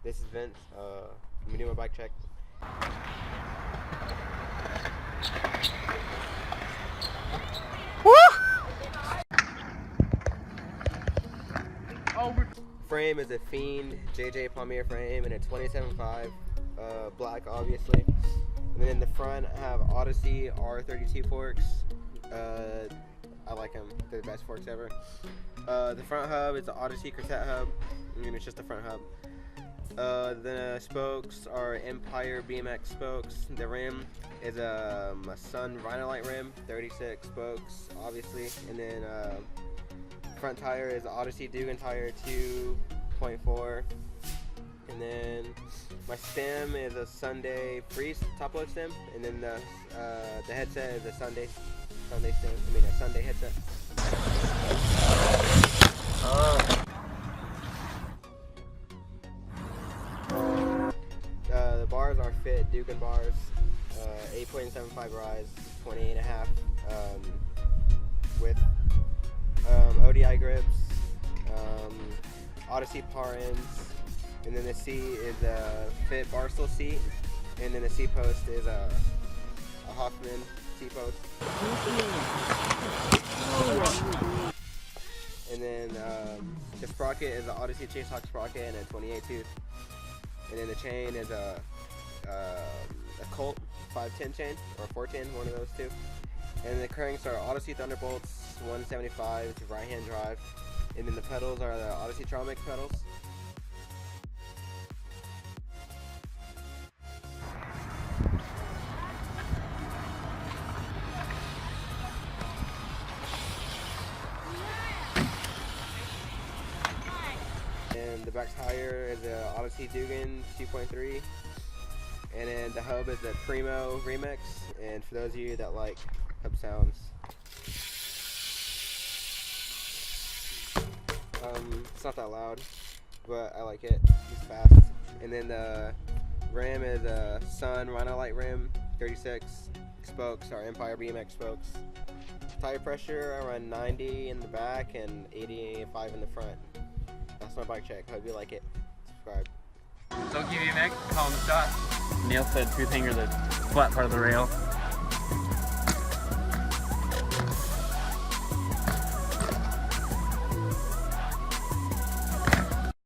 This is Vince. Let me do my bike check. Frame is a Fiend JJ Palmier frame and a 27.5 black, obviously. And then in the front I have Odyssey R32 forks. I like them. They're the best forks ever. The front hub is the Odyssey cassette hub. I mean, it's just the front hub. The spokes are Empire BMX spokes. The rim is a Sun Rhinolite rim, 36 spokes, obviously. And then front tire is the Odyssey Dugan tire 2.4. And then my stem is a Sunday Freeze top load stem. And then the headset is a Sunday stem. I mean a Sunday headset. The bars are Fit Dugan bars, 8.75 rise, 28.5 with ODI grips, Odyssey par ends, and then the seat is a Fit Barstool seat, and then the seat post is a Hoffman seat post. And then the sprocket is an Odyssey Chase Hawk sprocket and a 28 tooth. And then the chain is a Colt 510 chain, or 410, one of those two. And the cranks are Odyssey Thunderbolts 175, it's a right hand drive. And then the pedals are the Odyssey Tromix pedals. And the back tire is the Odyssey Dugan 2.3, and then the hub is the Primo Remix. And for those of you that like hub sounds, it's not that loud, but I like it. It's fast. And then the rim is a Sun Rhinolite rim, 36 spokes, our Empire BMX spokes. Tire pressure around 90 in the back and 85 in the front. That's my bike check. Hope you like it. Subscribe. It's OkieBmx, calling the shot. Neil said tooth hanger the flat part of the rail.